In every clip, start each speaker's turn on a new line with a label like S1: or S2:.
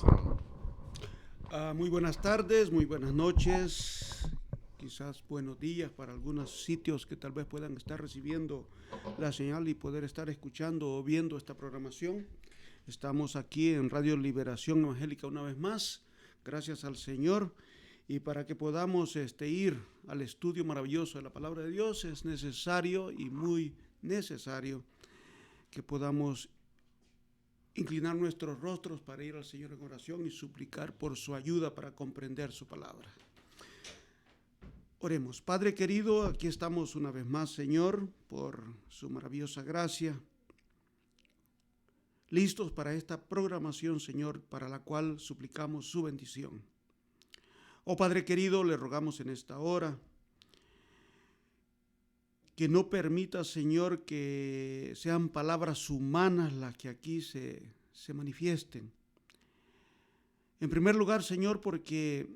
S1: comenzamos.
S2: Muy buenas tardes, muy buenas noches, quizás buenos días para algunos sitios que tal vez puedan estar recibiendo la señal y poder estar escuchando o viendo esta programación. Estamos aquí en Radio Liberación Evangélica una vez más, gracias al Señor. Y para que podamos ir al estudio maravilloso de la palabra de Dios, es necesario y muy necesario que podamos inclinar nuestros rostros para ir al Señor en oración y suplicar por su ayuda para comprender su palabra. Oremos. Padre querido, aquí estamos una vez más, Señor, por su maravillosa gracia, listos para esta programación, Señor, para la cual suplicamos su bendición. Oh Padre querido, le rogamos en esta hora que no permita, Señor, que sean palabras humanas las que aquí se manifiesten. En primer lugar, Señor, porque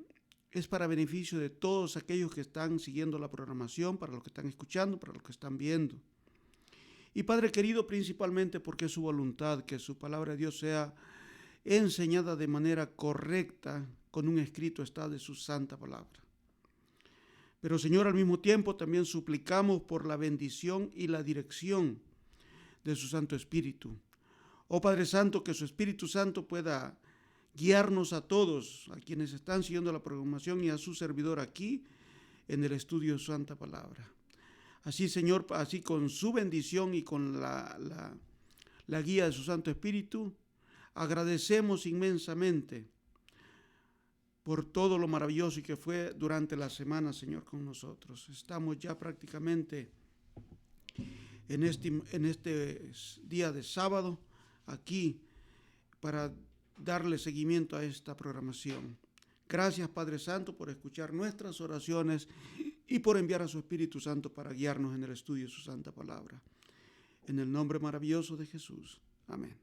S2: es para beneficio de todos aquellos que están siguiendo la programación, para los que están escuchando, para los que están viendo. Y Padre querido, principalmente porque es su voluntad que su palabra de Dios sea enseñada de manera correcta, con un escrito está de su santa palabra. Pero Señor, al mismo tiempo también suplicamos por la bendición y la dirección de su Santo Espíritu. Oh Padre Santo, que su Espíritu Santo pueda guiarnos a todos, a quienes están siguiendo la programación y a su servidor aquí en el estudio de su santa palabra. Así, Señor, así con su bendición y con la guía de su Santo Espíritu, agradecemos inmensamente por todo lo maravilloso que fue durante la semana, Señor, con nosotros. Estamos ya prácticamente en este día de sábado, aquí, para darle seguimiento a esta programación. Gracias, Padre Santo, por escuchar nuestras oraciones y por enviar a su Espíritu Santo para guiarnos en el estudio de su santa palabra. En el nombre maravilloso de Jesús. Amén.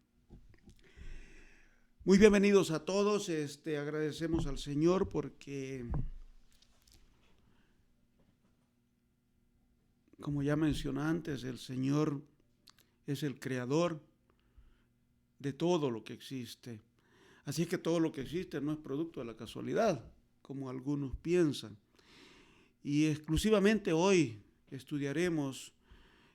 S2: Muy bienvenidos a todos. Agradecemos al Señor porque, como ya mencioné antes, el Señor es el creador de todo lo que existe. Así es que todo lo que existe no es producto de la casualidad, como algunos piensan. Y exclusivamente hoy estudiaremos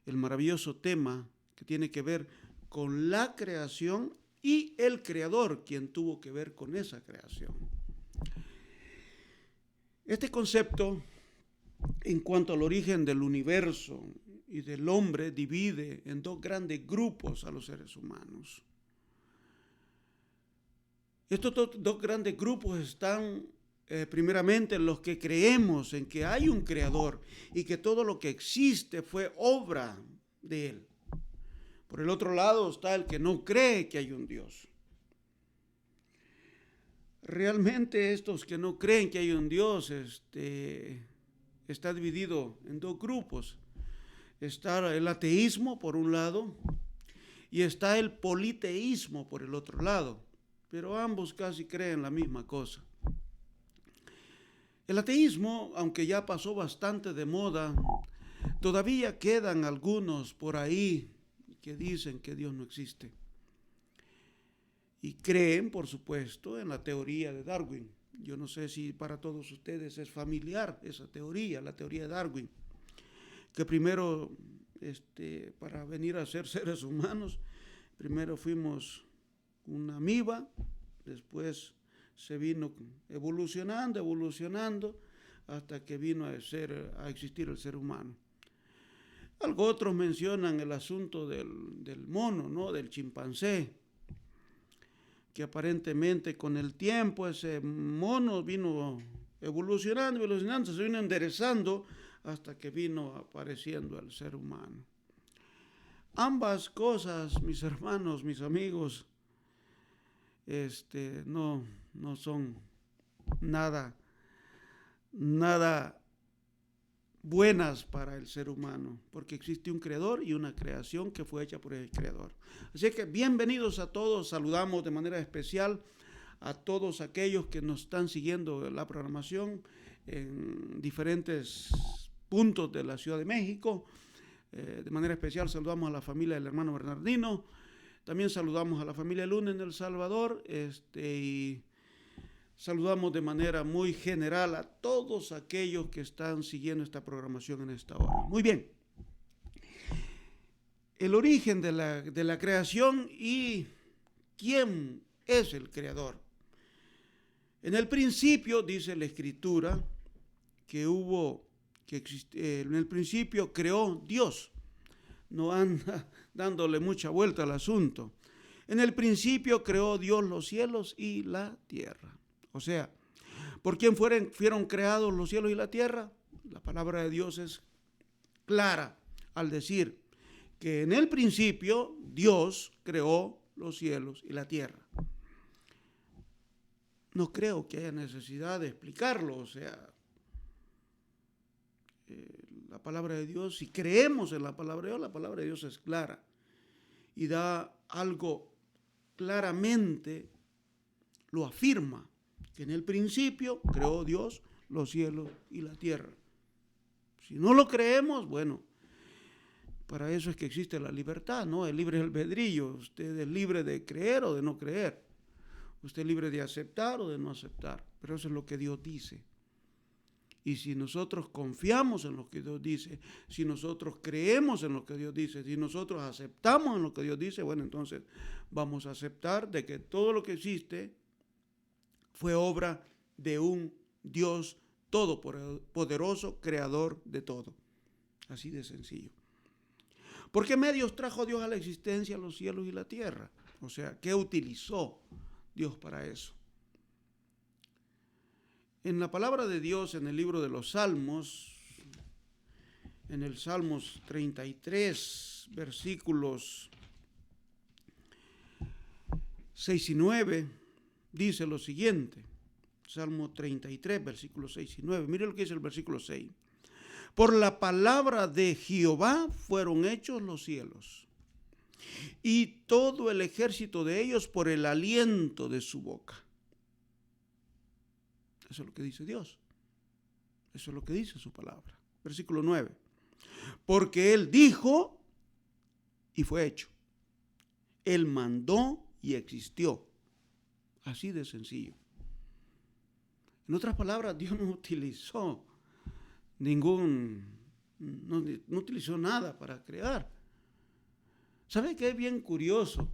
S2: el maravilloso tema que tiene que ver con la creación y el creador, quien tuvo que ver con esa creación. Este concepto, en cuanto al origen del universo y del hombre, divide en dos grandes grupos a los seres humanos. Estos dos grandes grupos están primeramente los que creemos en que hay un creador y que todo lo que existe fue obra de él. Por el otro lado está el que no cree que hay un Dios. Realmente estos que no creen que hay un Dios está dividido en dos grupos. Está el ateísmo por un lado y está el politeísmo por el otro lado. Pero ambos casi creen la misma cosa. El ateísmo, aunque ya pasó bastante de moda, todavía quedan algunos por ahí que dicen que Dios no existe. Y creen, por supuesto, en la teoría de Darwin. Yo no sé si para todos ustedes es familiar esa teoría, la teoría de Darwin, que primero, para venir a ser seres humanos, primero fuimos una amiba, después se vino evolucionando, hasta que vino a existir el ser humano. Algo otros mencionan el asunto del mono, ¿no? Del chimpancé, que aparentemente con el tiempo ese mono vino evolucionando, se vino enderezando hasta que vino apareciendo el ser humano. Ambas cosas, mis hermanos, mis amigos, no son nada buenas para el ser humano, porque existe un creador y una creación que fue hecha por el creador. Así que bienvenidos a todos, saludamos de manera especial a todos aquellos que nos están siguiendo la programación en diferentes puntos de la Ciudad de México. De manera especial saludamos a la familia del hermano Bernardino, También saludamos a la familia Luna en El Salvador, y saludamos de manera muy general a todos aquellos que están siguiendo esta programación en esta hora. Muy bien. El origen de la creación y quién es el creador. En el principio, dice la Escritura, en el principio creó Dios. No anda dándole mucha vuelta al asunto. En el principio creó Dios los cielos y la tierra. O sea, ¿por quién fueron creados los cielos y la tierra? La palabra de Dios es clara al decir que en el principio Dios creó los cielos y la tierra. No creo que haya necesidad de explicarlo, o sea, la palabra de Dios, si creemos en la palabra de Dios es clara y da algo claramente, lo afirma, que en el principio creó Dios los cielos y la tierra. Si no lo creemos, bueno, para eso es que existe la libertad, ¿no? El libre albedrío, usted es libre de creer o de no creer, usted es libre de aceptar o de no aceptar, pero eso es lo que Dios dice. Y si nosotros confiamos en lo que Dios dice, si nosotros creemos en lo que Dios dice, si nosotros aceptamos en lo que Dios dice, bueno, entonces vamos a aceptar de que todo lo que existe fue obra de un Dios todopoderoso, creador de todo. Así de sencillo. ¿Por qué medios trajo Dios a la existencia los cielos y la tierra? O sea, ¿qué utilizó Dios para eso? En la palabra de Dios, en el libro de los Salmos, en el Salmos 33, versículos 6 y 9, dice lo siguiente. Salmo 33, versículos 6 y 9. Mire lo que dice el versículo 6. Por la palabra de Jehová fueron hechos los cielos, y todo el ejército de ellos por el aliento de su boca. Eso es lo que dice Dios. Eso es lo que dice su palabra. Versículo 9. Porque Él dijo y fue hecho. Él mandó y existió. Así de sencillo. En otras palabras, Dios no utilizó no utilizó nada para crear. ¿Sabe qué es bien curioso?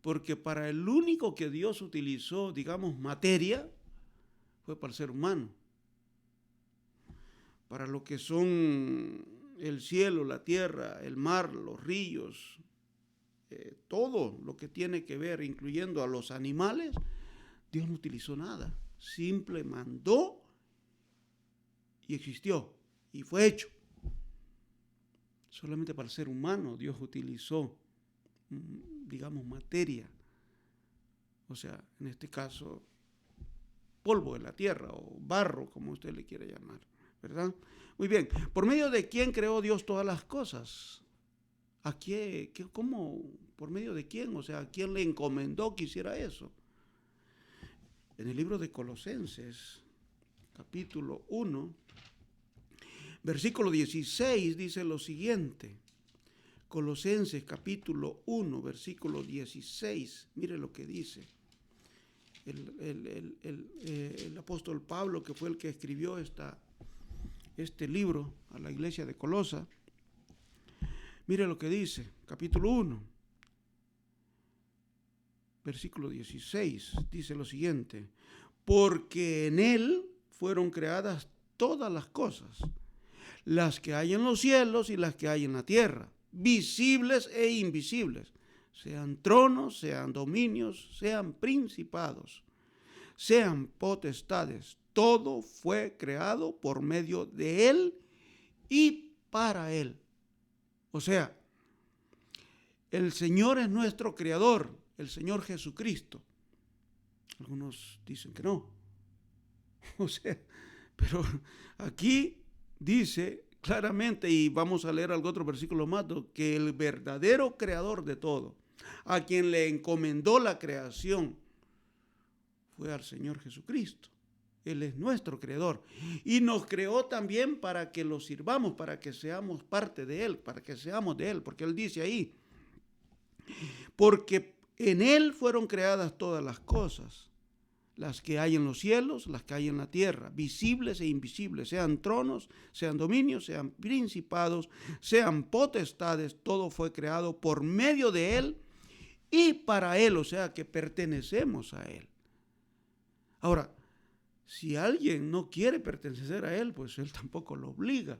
S2: Porque para el único que Dios utilizó, digamos, materia, fue para el ser humano. Para lo que son el cielo, la tierra, el mar, los ríos, todo lo que tiene que ver, incluyendo a los animales, Dios no utilizó nada. Simple mandó y existió y fue hecho. Solamente para el ser humano Dios utilizó, digamos, materia. O sea, en este caso, polvo de la tierra o barro, como usted le quiere llamar, ¿verdad? Muy bien. ¿Por medio de quién creó Dios todas las cosas? ¿A quién? ¿Cómo? ¿Por medio de quién? O sea, ¿a quién le encomendó que hiciera eso? En el libro de Colosenses, capítulo 1, versículo 16, dice lo siguiente. Colosenses, capítulo 1, versículo 16. Mire lo que dice. El apóstol Pablo, que fue el que escribió este libro a la iglesia de Colosa. Mire lo que dice, capítulo 1, versículo 16, dice lo siguiente: porque en Él fueron creadas todas las cosas, las que hay en los cielos y las que hay en la tierra, visibles e invisibles, sean tronos, sean dominios, sean principados, sean potestades. Todo fue creado por medio de Él y para Él. O sea, el Señor es nuestro creador, el Señor Jesucristo. Algunos dicen que no. O sea, pero aquí dice claramente, y vamos a leer algún otro versículo más, que el verdadero creador de todo, a quien le encomendó la creación, fue al Señor Jesucristo. Él es nuestro creador y nos creó también para que lo sirvamos, para que seamos parte de Él, para que seamos de Él, porque Él dice ahí, Porque en Él fueron creadas todas las cosas, las que hay en los cielos, las que hay en la tierra, visibles e invisibles, sean tronos, sean dominios, sean principados, sean potestades, todo fue creado por medio de Él y para Él, o sea que pertenecemos a Él. Ahora, si alguien no quiere pertenecer a Él, pues Él tampoco lo obliga.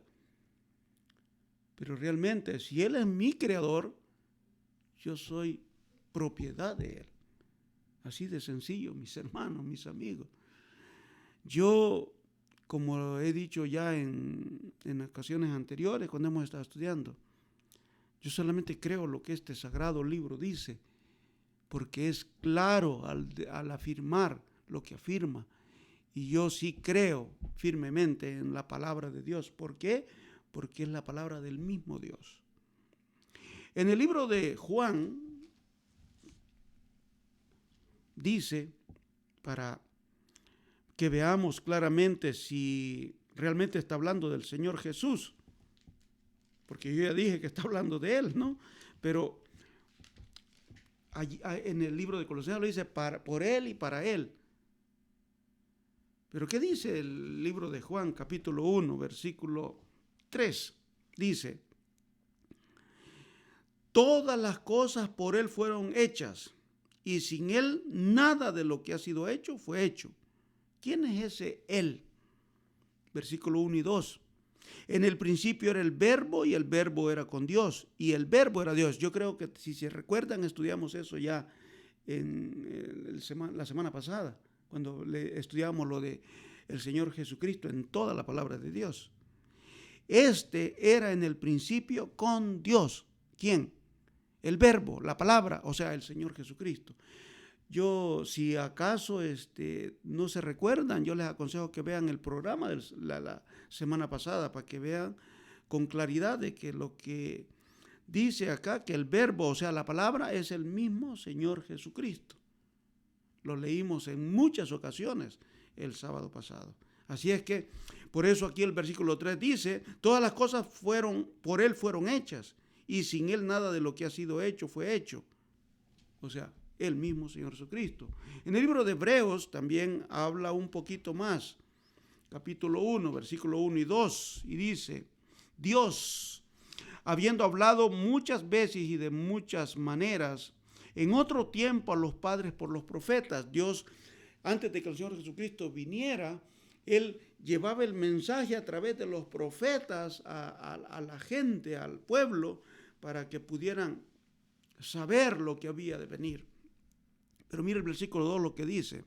S2: Pero realmente, si Él es mi creador, yo soy propiedad de Él. Así de sencillo, mis hermanos, mis amigos. Yo, como he dicho ya en ocasiones anteriores, cuando hemos estado estudiando, yo solamente creo lo que este sagrado libro dice, porque es claro al afirmar lo que afirma. Y yo sí creo firmemente en la palabra de Dios. ¿Por qué? Porque es la palabra del mismo Dios. En el libro de Juan dice, para que veamos claramente si realmente está hablando del Señor Jesús, porque yo ya dije que está hablando de Él, ¿no? Pero allí, en el libro de Colosenses lo dice por Él y para Él. Pero ¿qué dice el libro de Juan, capítulo 1, versículo 3? Dice, todas las cosas por Él fueron hechas, y sin Él nada de lo que ha sido hecho fue hecho. ¿Quién es ese Él? Versículo 1 y 2. En el principio era el verbo, y el verbo era con Dios, y el verbo era Dios. Yo creo que si se recuerdan, estudiamos eso ya en la semana pasada, cuando estudiamos lo de el Señor Jesucristo en toda la palabra de Dios. Este era en el principio con Dios. ¿Quién? El verbo, la palabra, o sea, el Señor Jesucristo. Yo, si acaso no se recuerdan, yo les aconsejo que vean el programa de la semana pasada para que vean con claridad de que lo que dice acá, que el verbo, o sea, la palabra, es el mismo Señor Jesucristo. Lo leímos en muchas ocasiones el sábado pasado. Así es que, por eso aquí el versículo 3 dice, todas las cosas por Él fueron hechas, y sin Él nada de lo que ha sido hecho fue hecho. O sea, el mismo Señor Jesucristo. En el libro de Hebreos también habla un poquito más. Capítulo 1, versículo 1 y 2. Y dice, Dios, habiendo hablado muchas veces y de muchas maneras, en otro tiempo a los padres por los profetas. Dios, antes de que el Señor Jesucristo viniera, Él llevaba el mensaje a través de los profetas a la gente, al pueblo, para que pudieran saber lo que había de venir. Pero mira el versículo 2 lo que dice.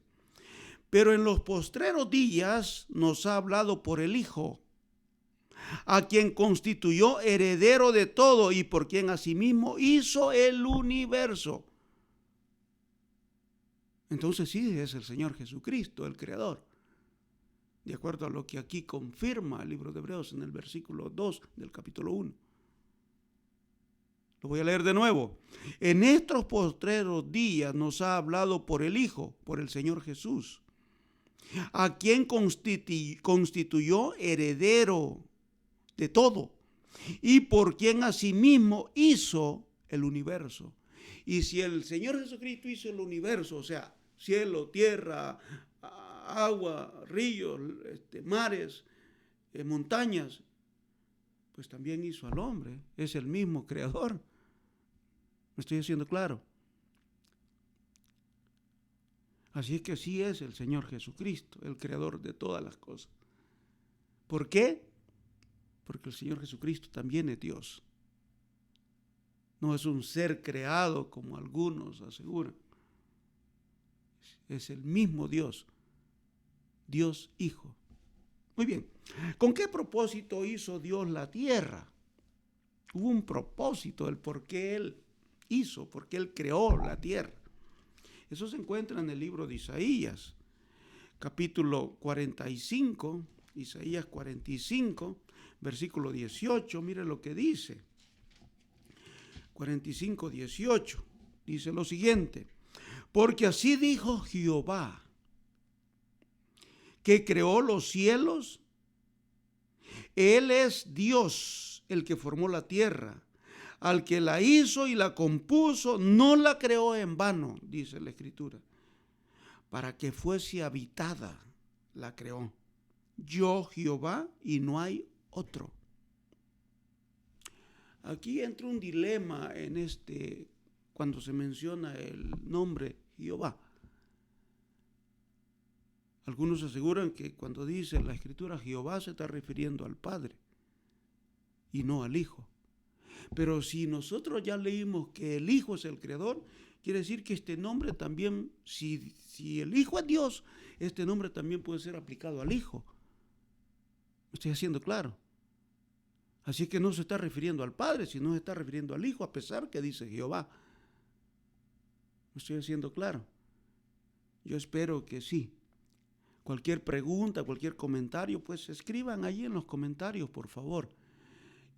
S2: Pero en los postreros días nos ha hablado por el Hijo, a quien constituyó heredero de todo y por quien asimismo hizo el universo. Entonces sí es el Señor Jesucristo, el Creador. De acuerdo a lo que aquí confirma el libro de Hebreos en el versículo 2 del capítulo 1. Lo voy a leer de nuevo. En estos postreros días nos ha hablado por el Hijo, por el Señor Jesús, a quien constituyó heredero de todo y por quien asimismo hizo el universo. Y si el Señor Jesucristo hizo el universo, o sea, cielo, tierra, agua, ríos, mares, montañas, pues también hizo al hombre. Es el mismo creador. ¿Me estoy haciendo claro? Así es que sí es el Señor Jesucristo, el creador de todas las cosas. ¿Por qué? Porque el Señor Jesucristo también es Dios. No es un ser creado como algunos aseguran. Es el mismo Dios, Dios Hijo. Muy bien, ¿con qué propósito hizo Dios la tierra? Hubo un propósito, el por qué Él hizo, por qué Él creó la tierra. Eso se encuentra en el libro de Isaías, capítulo 45, Isaías 45, versículo 18, mire lo que dice. 45, 18, dice lo siguiente: porque así dijo Jehová, que creó los cielos, Él es Dios, el que formó la tierra, al que la hizo y la compuso, no la creó en vano, dice la Escritura. Para que fuese habitada, la creó. Yo, Jehová, y no hay otro. Aquí entra un dilema cuando se menciona el nombre Jehová. Algunos aseguran que cuando dice la Escritura Jehová se está refiriendo al Padre y no al Hijo. Pero si nosotros ya leímos que el Hijo es el Creador, quiere decir que este nombre también, si el Hijo es Dios, este nombre también puede ser aplicado al Hijo. ¿Me estoy haciendo claro? Así que no se está refiriendo al Padre, sino se está refiriendo al Hijo, a pesar que dice Jehová. ¿Me estoy haciendo claro? Yo espero que sí. Cualquier pregunta, cualquier comentario, pues escriban allí en los comentarios, por favor.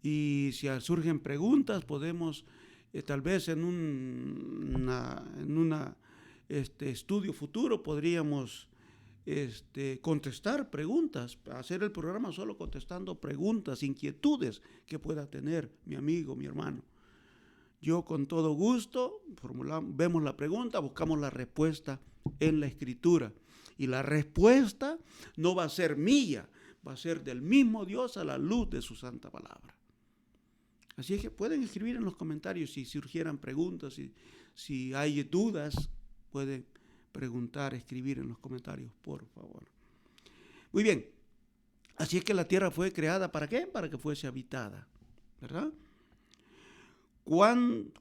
S2: Y si surgen preguntas, podemos tal vez en un estudio futuro podríamos contestar preguntas, hacer el programa solo contestando preguntas, inquietudes que pueda tener mi amigo, mi hermano. Yo con todo gusto vemos la pregunta, buscamos la respuesta en la Escritura. Y la respuesta no va a ser mía, va a ser del mismo Dios a la luz de su santa palabra. Así es que pueden escribir en los comentarios si surgieran preguntas, si hay dudas, pueden preguntar, escribir en los comentarios, por favor. Muy bien, así es que la tierra fue creada, ¿para qué? Para que fuese habitada, ¿verdad?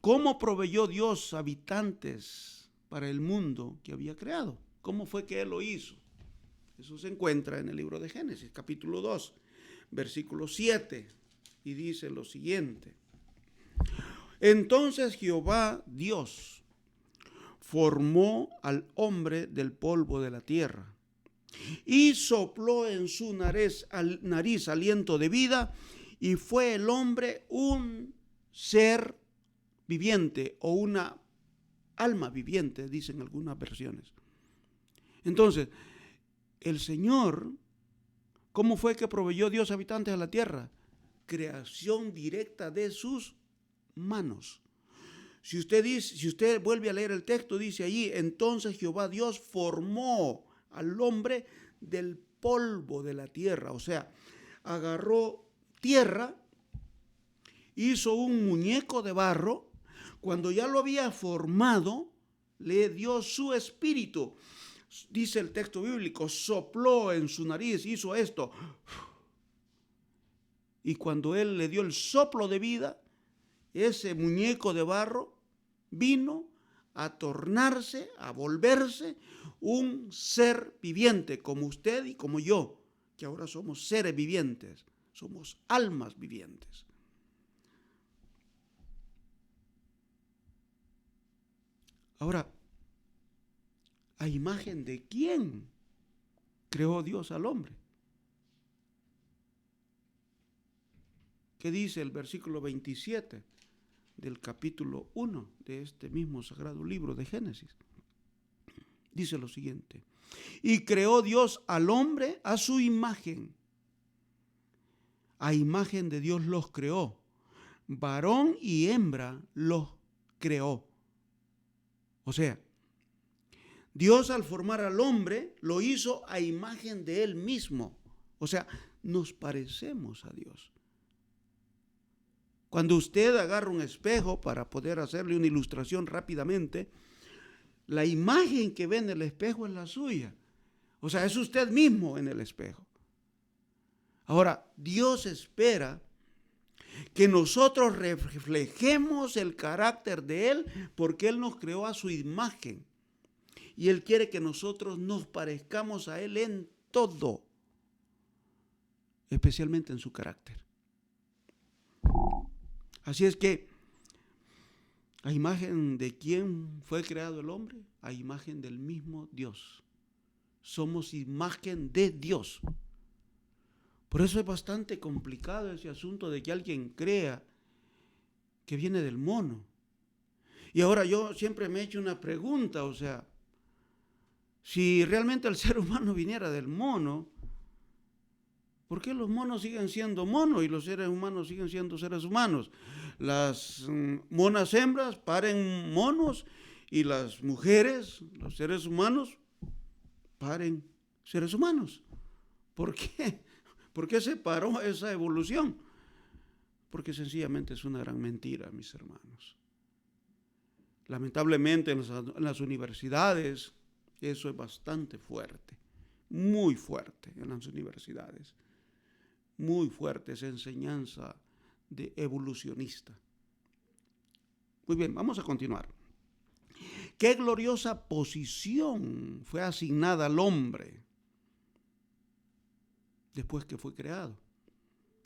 S2: ¿Cómo proveyó Dios habitantes para el mundo que había creado? ¿Cómo fue que Él lo hizo? Eso se encuentra en el libro de Génesis, capítulo 2, versículo 7, y dice lo siguiente. Entonces Jehová Dios formó al hombre del polvo de la tierra y sopló en su nariz aliento de vida, y fue el hombre un ser viviente o una alma viviente, dicen algunas versiones. Entonces, el Señor, ¿cómo fue que proveyó Dios habitantes a la tierra? Creación directa de sus manos. Si usted vuelve a leer el texto, dice allí, entonces Jehová Dios formó al hombre del polvo de la tierra. O sea, agarró tierra, hizo un muñeco de barro, cuando ya lo había formado, le dio su espíritu. Dice el texto bíblico, sopló en su nariz, hizo esto. Y cuando Él le dio el soplo de vida, ese muñeco de barro vino a tornarse, a volverse un ser viviente, como usted y como yo, que ahora somos seres vivientes, somos almas vivientes. Ahora, ¿a imagen de quién creó Dios al hombre? ¿Qué dice el versículo 27 del capítulo 1 de este mismo sagrado libro de Génesis? Dice lo siguiente: y creó Dios al hombre a su imagen. A imagen de Dios los creó. Varón y hembra los creó. O sea, Dios al formar al hombre lo hizo a imagen de Él mismo. O sea, nos parecemos a Dios. Cuando usted agarra un espejo para poder hacerle una ilustración rápidamente, la imagen que ve en el espejo es la suya. O sea, es usted mismo en el espejo. Ahora, Dios espera que nosotros reflejemos el carácter de Él porque Él nos creó a su imagen. Y Él quiere que nosotros nos parezcamos a Él en todo, especialmente en su carácter. Así es que, ¿a imagen de quién fue creado el hombre? A imagen del mismo Dios. Somos imagen de Dios. Por eso es bastante complicado ese asunto de que alguien crea que viene del mono. Y ahora yo siempre me he hecho una pregunta, o sea, si realmente el ser humano viniera del mono, ¿por qué los monos siguen siendo monos y los seres humanos siguen siendo seres humanos? las monas hembras paren monos y las mujeres, los seres humanos, paren seres humanos. ¿Por qué? ¿Por qué se paró esa evolución? Porque sencillamente es una gran mentira, mis hermanos. Lamentablemente en las universidades eso es bastante fuerte, muy fuerte en las universidades, muy fuerte esa enseñanza de evolucionista. Muy bien, vamos a continuar. ¿Qué gloriosa posición fue asignada al hombre después que fue creado?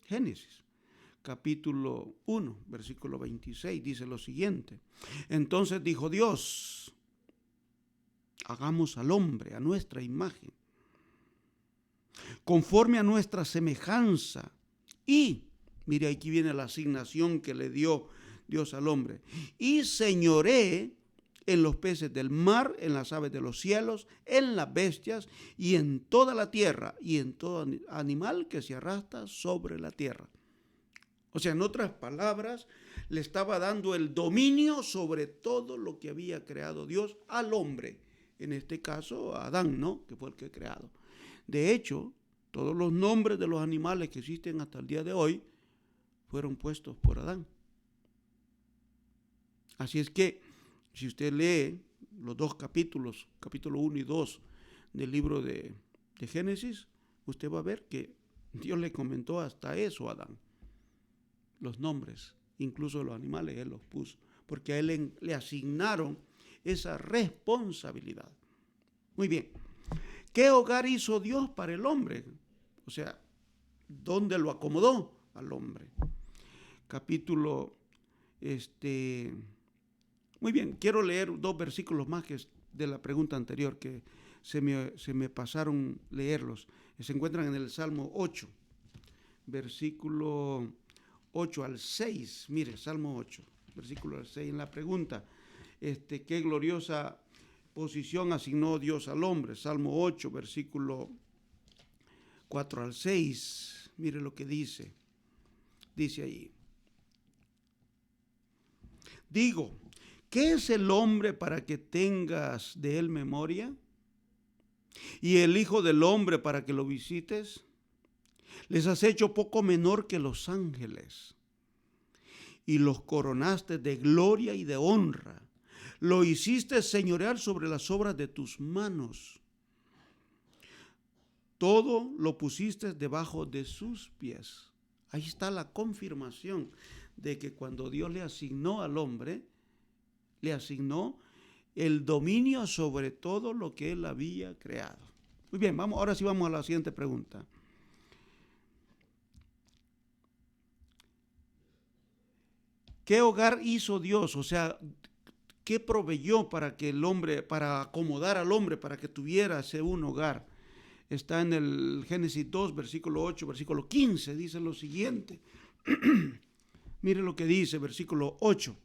S2: Génesis, capítulo 1, versículo 26, dice lo siguiente. Entonces dijo Dios, hagamos al hombre a nuestra imagen, conforme a nuestra semejanza. Y, mire, aquí viene la asignación que le dio Dios al hombre. Y señoree en los peces del mar, en las aves de los cielos, en las bestias y en toda la tierra y en todo animal que se arrastra sobre la tierra. O sea, en otras palabras, le estaba dando el dominio sobre todo lo que había creado Dios al hombre. En este caso, a Adán, ¿no? Que fue el que ha creado. De hecho, todos los nombres de los animales que existen hasta el día de hoy fueron puestos por Adán. Así es que, si usted lee los dos capítulos, capítulo 1 y 2 del libro de Génesis, usted va a ver que Dios le comentó hasta eso a Adán. Los nombres, incluso los animales, Él los puso, porque a Él le asignaron esa responsabilidad. Muy bien. ¿Qué hogar hizo Dios para el hombre? O sea, ¿dónde lo acomodó al hombre? Capítulo, muy bien, quiero leer dos versículos más que de la pregunta anterior que se me pasaron leerlos. Se encuentran en el Salmo 8, versículo 8 al 6. Mire, Salmo 8, versículo al 6. En la pregunta, qué gloriosa posición asignó Dios al hombre. Salmo 8, versículo 4 al 6. Mire lo que dice. Dice ahí. Digo, ¿qué es el hombre para que tengas de él memoria? ¿Y el hijo del hombre para que lo visites? Les has hecho poco menor que los ángeles y los coronaste de gloria y de honra. Lo hiciste señorear sobre las obras de tus manos. Todo lo pusiste debajo de sus pies. Ahí está la confirmación de que cuando Dios le asignó al hombre, le asignó el dominio sobre todo lo que él había creado. Muy bien, ahora sí vamos a la siguiente pregunta. ¿Qué hogar hizo Dios? O sea, ¿qué proveyó para que el hombre, para acomodar al hombre, para que tuviera ese un hogar? Está en el Génesis 2, versículo 8, versículo 15, dice lo siguiente. Mire lo que dice, versículo 8.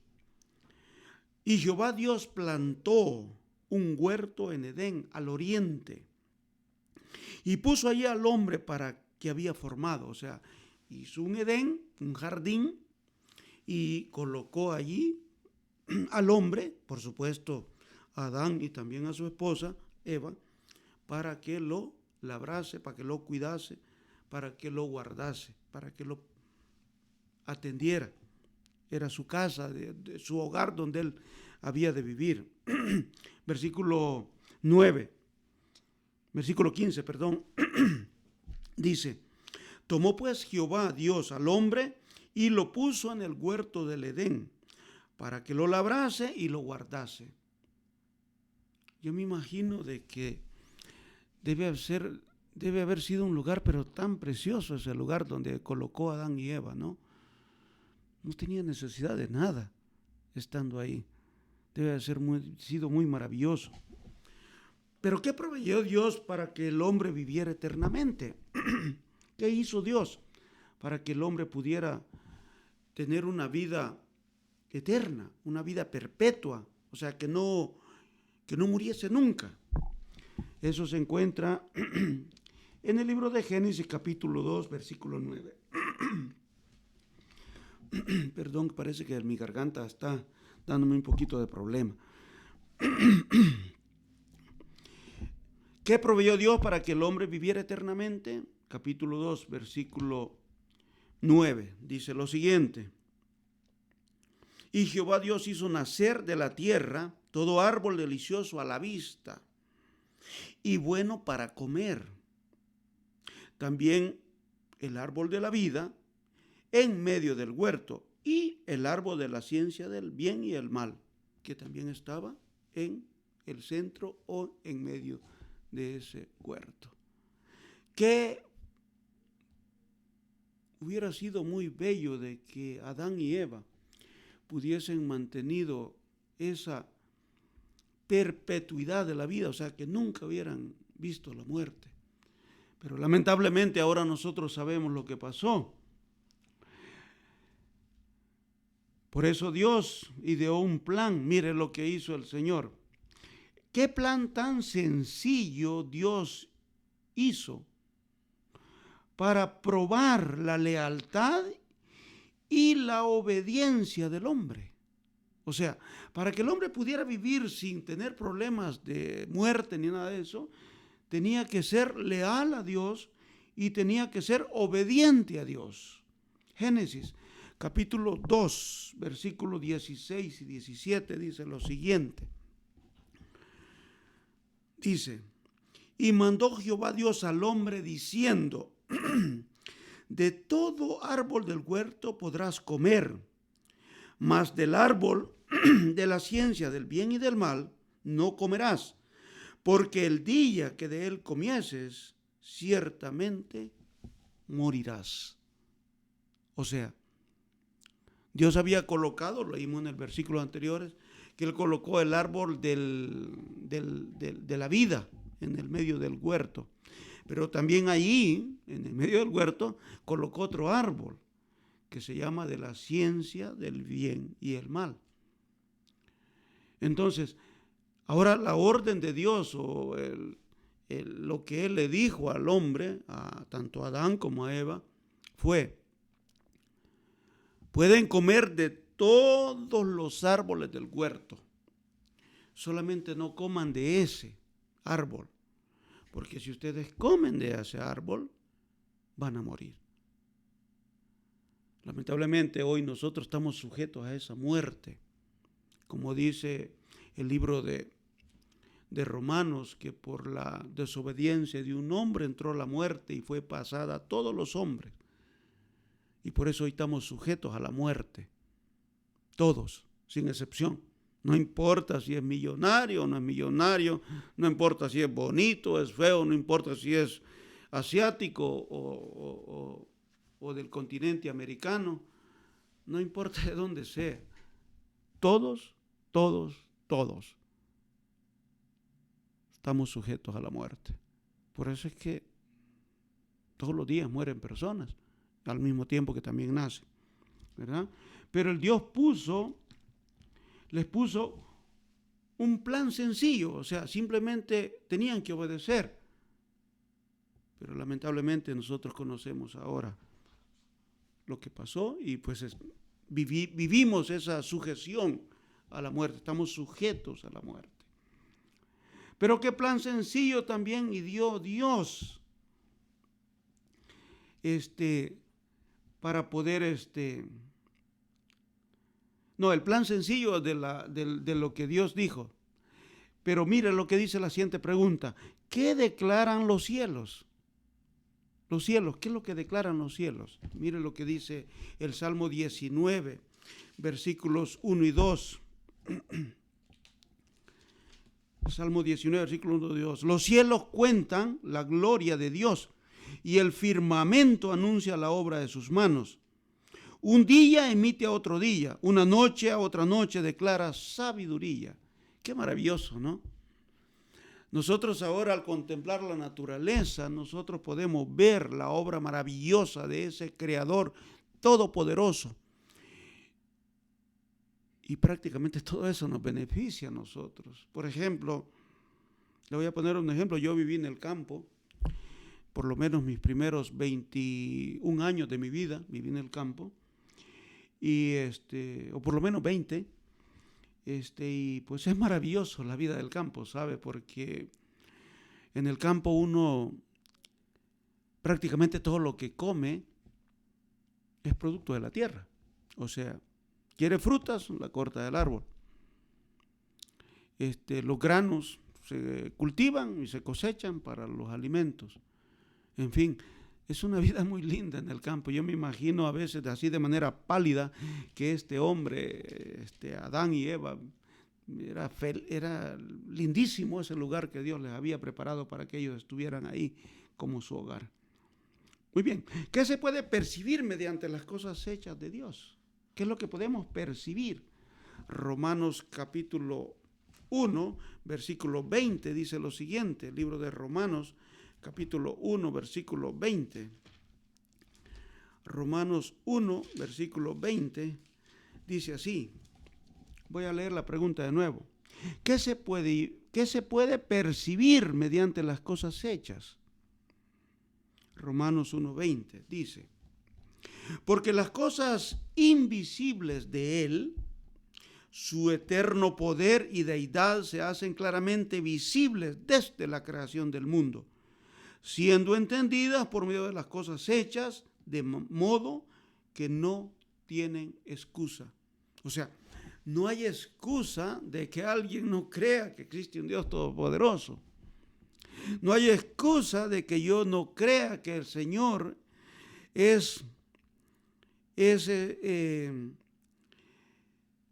S2: Y Jehová Dios plantó un huerto en Edén, al oriente, y puso allí al hombre para que había formado. O sea, hizo un Edén, un jardín, y colocó allí al hombre, por supuesto, a Adán y también a su esposa, Eva, para que lo labrase, para que lo cuidase, para que lo guardase, para que lo atendiera. Era su casa, de su hogar donde él había de vivir. Versículo 9, versículo 15, perdón. Dice, tomó pues Jehová Dios al hombre y lo puso en el huerto del Edén para que lo labrase y lo guardase. Yo me imagino de que debe haber sido un lugar, pero tan precioso ese lugar donde colocó a Adán y Eva, ¿no? No tenía necesidad de nada estando ahí. Debe haber sido muy maravilloso. Pero ¿qué proveyó Dios para que el hombre viviera eternamente? ¿Qué hizo Dios para que el hombre pudiera tener una vida eterna, una vida perpetua? O sea, que no muriese nunca. Eso se encuentra en el libro de Génesis capítulo 2, versículo 9. Perdón, parece que mi garganta está dándome un poquito de problema. ¿Qué proveyó Dios para que el hombre viviera eternamente? Capítulo 2, versículo 9, dice lo siguiente. Y Jehová Dios hizo nacer de la tierra todo árbol delicioso a la vista y bueno para comer. También el árbol de la vida en medio del huerto y el árbol de la ciencia del bien y el mal, que también estaba en el centro o en medio de ese huerto. Que hubiera sido muy bello de que Adán y Eva pudiesen mantenido esa perpetuidad de la vida, o sea, que nunca hubieran visto la muerte. Pero lamentablemente ahora nosotros sabemos lo que pasó. Por eso Dios ideó un plan. Mire lo que hizo el Señor. ¿Qué plan tan sencillo Dios hizo para probar la lealtad y la obediencia del hombre? O sea, para que el hombre pudiera vivir sin tener problemas de muerte ni nada de eso, tenía que ser leal a Dios y tenía que ser obediente a Dios. Génesis capítulo 2, versículos 16 y 17 dice lo siguiente. Dice, y mandó Jehová Dios al hombre diciendo, de todo árbol del huerto podrás comer, mas del árbol de la ciencia del bien y del mal no comerás, porque el día que de él comieses, ciertamente morirás. O sea, Dios había colocado, lo leímos en el versículo anteriores, que Él colocó el árbol de la vida en el medio del huerto. Pero también allí, en el medio del huerto, colocó otro árbol que se llama de la ciencia del bien y el mal. Entonces, ahora la orden de Dios o lo que Él le dijo al hombre, tanto a Adán como a Eva, fue: pueden comer de todos los árboles del huerto, solamente no coman de ese árbol, porque si ustedes comen de ese árbol, van a morir. Lamentablemente hoy nosotros estamos sujetos a esa muerte, como dice el libro de Romanos, que por la desobediencia de un hombre entró la muerte y fue pasada a todos los hombres. Y por eso hoy estamos sujetos a la muerte. Todos, sin excepción. No importa si es millonario o no es millonario, no importa si es bonito o es feo, no importa si es asiático o del continente americano, no importa de dónde sea. Todos estamos sujetos a la muerte. Por eso es que todos los días mueren personas, al mismo tiempo que también nacen, ¿verdad? Pero el Dios les puso un plan sencillo, o sea, simplemente tenían que obedecer. Pero lamentablemente nosotros conocemos ahora lo que pasó y pues vivimos esa sujeción a la muerte, estamos sujetos a la muerte. Pero qué plan sencillo también dio Dios para poder el plan sencillo de lo que Dios dijo. Pero mire lo que dice la siguiente pregunta: ¿qué declaran los cielos? Los cielos, ¿qué es lo que declaran los cielos? Mire lo que dice el Salmo 19, versículos 1 y 2. Salmo 19, versículo 1 y 2. Los cielos cuentan la gloria de Dios y el firmamento anuncia la obra de sus manos. Un día emite a otro día, una noche a otra noche declara sabiduría. Qué maravilloso, ¿no? Nosotros ahora, al contemplar la naturaleza, nosotros podemos ver la obra maravillosa de ese Creador todopoderoso. Y prácticamente todo eso nos beneficia a nosotros. Por ejemplo, le voy a poner un ejemplo. Yo viví en el campo, por lo menos mis primeros 21 años de mi vida, viví en el campo. y o por lo menos 20. Y pues es maravilloso la vida del campo, ¿sabe? Porque en el campo uno prácticamente todo lo que come es producto de la tierra. O sea, quiere frutas, la corta del árbol. Los granos se cultivan y se cosechan para los alimentos. En fin, es una vida muy linda en el campo. Yo me imagino a veces así de manera pálida que este hombre, Adán y Eva, era lindísimo ese lugar que Dios les había preparado para que ellos estuvieran ahí como su hogar. Muy bien, ¿qué se puede percibir mediante las cosas hechas de Dios? ¿Qué es lo que podemos percibir? Romanos capítulo 1, versículo 20 dice lo siguiente, el libro de Romanos capítulo 1, versículo 20. Romanos 1, versículo 20 dice así. Voy a leer la pregunta de nuevo. ¿Qué se puede percibir mediante las cosas hechas? Romanos 1:20 dice, porque las cosas invisibles de Él, su eterno poder y deidad se hacen claramente visibles desde la creación del mundo, siendo entendidas por medio de las cosas hechas, de modo que no tienen excusa. O sea, no hay excusa de que alguien no crea que existe un Dios todopoderoso. No hay excusa de que yo no crea que el Señor es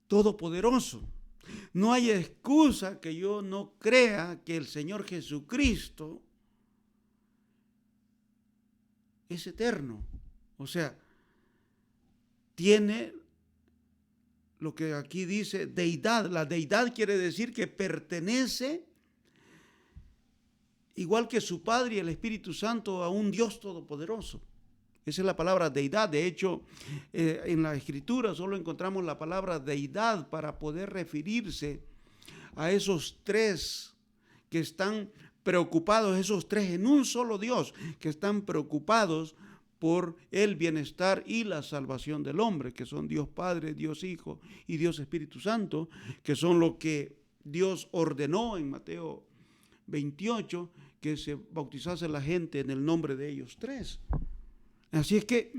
S2: todopoderoso. No hay excusa que yo no crea que el Señor Jesucristo es eterno. O sea, tiene lo que aquí dice deidad. La deidad quiere decir que pertenece, igual que su Padre y el Espíritu Santo, a un Dios todopoderoso. Esa es la palabra deidad. De hecho, en la Escritura solo encontramos la palabra deidad para poder referirse a esos tres que están preocupados, esos tres en un solo Dios, que están preocupados por el bienestar y la salvación del hombre, que son Dios Padre, Dios Hijo y Dios Espíritu Santo, que son lo que Dios ordenó en Mateo 28, que se bautizase la gente en el nombre de ellos tres. Así es que,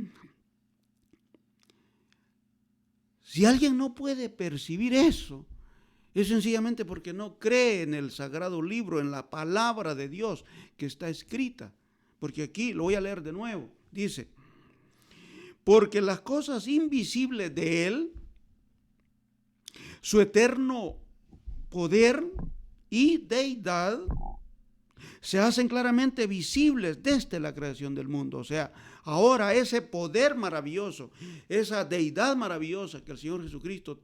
S2: si alguien no puede percibir eso, es sencillamente porque no cree en el sagrado libro, en la palabra de Dios que está escrita. Porque aquí, lo voy a leer de nuevo, dice, porque las cosas invisibles de Él, su eterno poder y deidad, se hacen claramente visibles desde la creación del mundo. O sea, ahora ese poder maravilloso, esa deidad maravillosa que el Señor Jesucristo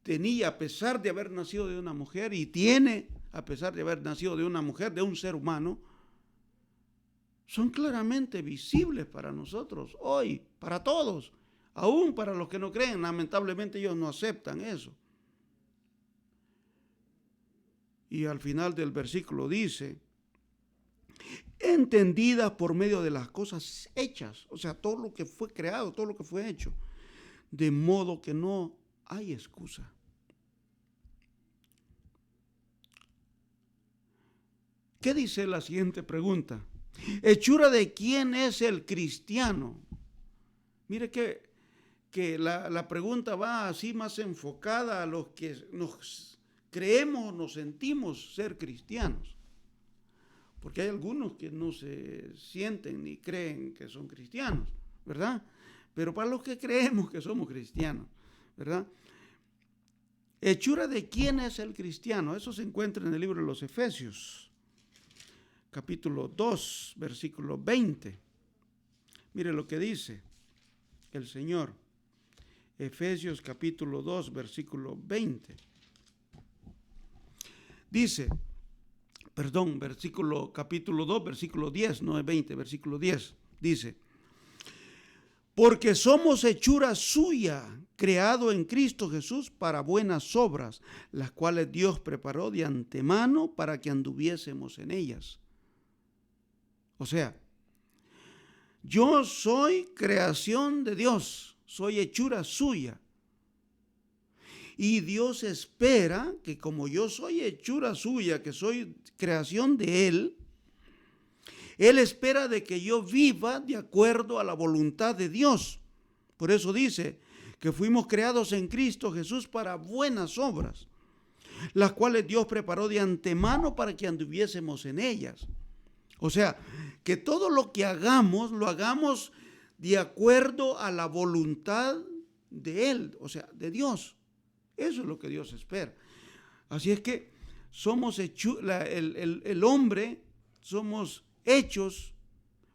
S2: tenía a pesar de haber nacido de una mujer y tiene a pesar de haber nacido de una mujer, de un ser humano, son claramente visibles para nosotros hoy, para todos, aún para los que no creen. Lamentablemente ellos no aceptan eso. Y al final del versículo dice, entendidas por medio de las cosas hechas, o sea, todo lo que fue creado, todo lo que fue hecho, de modo que no hay excusa. ¿Qué dice la siguiente pregunta? Hechura de quién es el cristiano. Mire que la pregunta va así más enfocada a los que nos creemos, nos sentimos ser cristianos. Porque hay algunos que no se sienten ni creen que son cristianos, ¿verdad? Pero para los que creemos que somos cristianos, ¿verdad? Hechura de quién es el cristiano. Eso se encuentra en el libro de los Efesios, capítulo 2, versículo 20. Mire lo que dice el Señor. Efesios capítulo 2, versículo 20. Dice, capítulo 2, versículo 10, no es 20, versículo 10, dice, porque somos hechura suya, creado en Cristo Jesús para buenas obras, las cuales Dios preparó de antemano para que anduviésemos en ellas. O sea, yo soy creación de Dios. soy hechura suya. Y Dios espera que como yo soy hechura suya, que soy creación de Él, Él espera de que yo viva de acuerdo a la voluntad de Dios. Por eso dice que fuimos creados en Cristo Jesús para buenas obras, las cuales Dios preparó de antemano para que anduviésemos en ellas. O sea, que todo lo que hagamos, lo hagamos de acuerdo a la voluntad de Él, o sea, de Dios. Eso es lo que Dios espera. Así es que somos el hombre, somos hechos,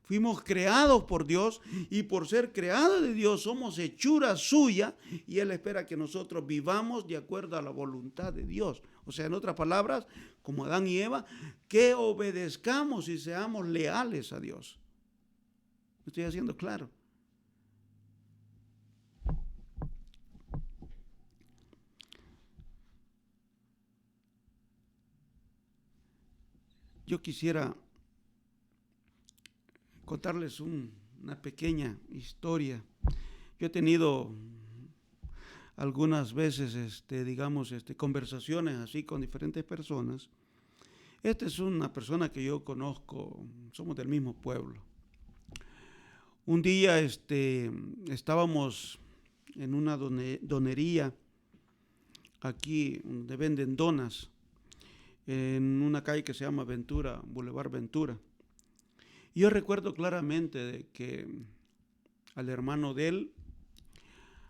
S2: fuimos creados por Dios, y por ser creados de Dios somos hechura suya, y Él espera que nosotros vivamos de acuerdo a la voluntad de Dios. O sea, en otras palabras, como Adán y Eva, que obedezcamos y seamos leales a Dios. ¿Me estoy haciendo claro? Yo quisiera contarles una pequeña historia. Yo he tenido algunas veces, conversaciones así con diferentes personas. Esta es una persona que yo conozco, somos del mismo pueblo. Un día estábamos en una donería aquí donde venden donas, en una calle que se llama Ventura, Boulevard Ventura. Y yo recuerdo claramente de que al hermano de él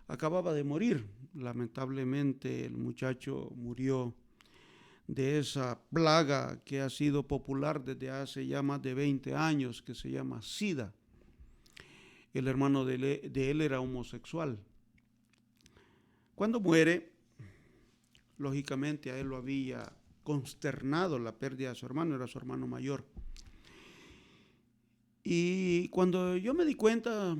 S2: acababa de morir. Lamentablemente el muchacho murió de esa plaga que ha sido popular desde hace ya más de 20 años, que se llama SIDA. El hermano de él era homosexual. Cuando muere, lógicamente a él lo había consternado la pérdida de su hermano, era su hermano mayor. Y cuando yo me di cuenta,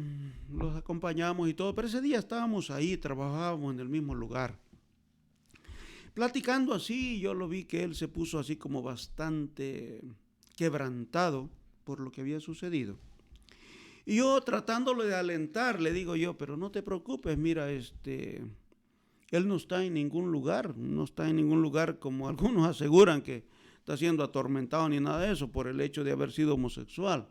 S2: los acompañamos y todo, pero ese día estábamos ahí, trabajábamos en el mismo lugar. Platicando así, yo lo vi que él se puso así como bastante quebrantado por lo que había sucedido. Y yo tratándolo de alentar, le digo yo, pero no te preocupes, mira, él no está en ningún lugar, como algunos aseguran que está siendo atormentado ni nada de eso por el hecho de haber sido homosexual.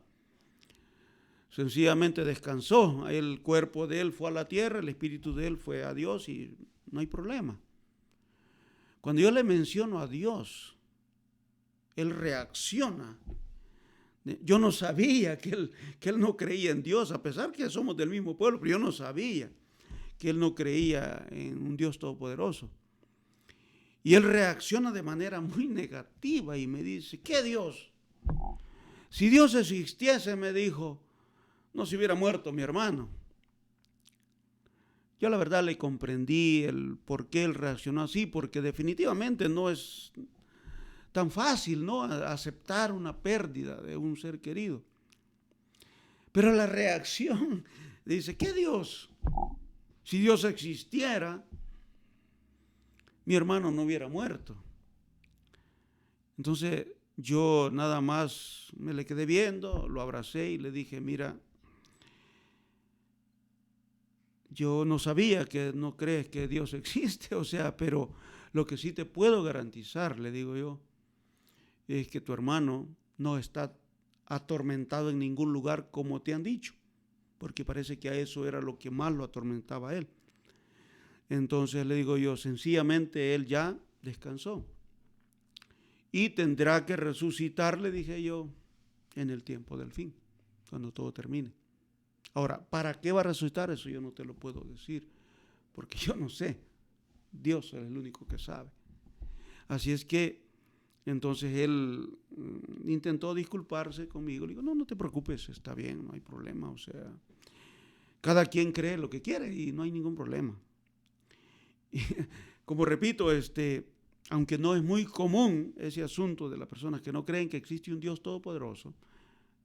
S2: Sencillamente descansó, el cuerpo de él fue a la tierra, el espíritu de él fue a Dios y no hay problema. Cuando yo le menciono a Dios, él reacciona. Yo no sabía que él no creía en Dios, a pesar que somos del mismo pueblo, pero yo no sabía que él no creía en un Dios todopoderoso. Y él reacciona de manera muy negativa y me dice, ¿qué Dios? Si Dios existiese, me dijo, no se hubiera muerto mi hermano. Yo la verdad le comprendí el por qué él reaccionó así, porque definitivamente no es tan fácil, ¿no?, aceptar una pérdida de un ser querido. Pero la reacción dice, ¿qué Dios? Si Dios existiera, mi hermano no hubiera muerto. Entonces yo nada más me le quedé viendo, lo abracé y le dije, mira, yo no sabía que no crees que Dios existe, o sea, pero lo que sí te puedo garantizar, le digo yo, es que tu hermano no está atormentado en ningún lugar como te han dicho, porque parece que a eso era lo que más lo atormentaba a él. Entonces le digo yo, sencillamente él ya descansó y tendrá que resucitar, le dije yo, en el tiempo del fin, cuando todo termine. Ahora, ¿para qué va a resucitar? Eso yo no te lo puedo decir, porque yo no sé. Dios es el único que sabe. Así es que, entonces él intentó disculparse conmigo. Le digo, no te preocupes, está bien, no hay problema. O sea, cada quien cree lo que quiere y no hay ningún problema. Y, como repito, aunque no es muy común ese asunto de las personas que no creen que existe un Dios todopoderoso,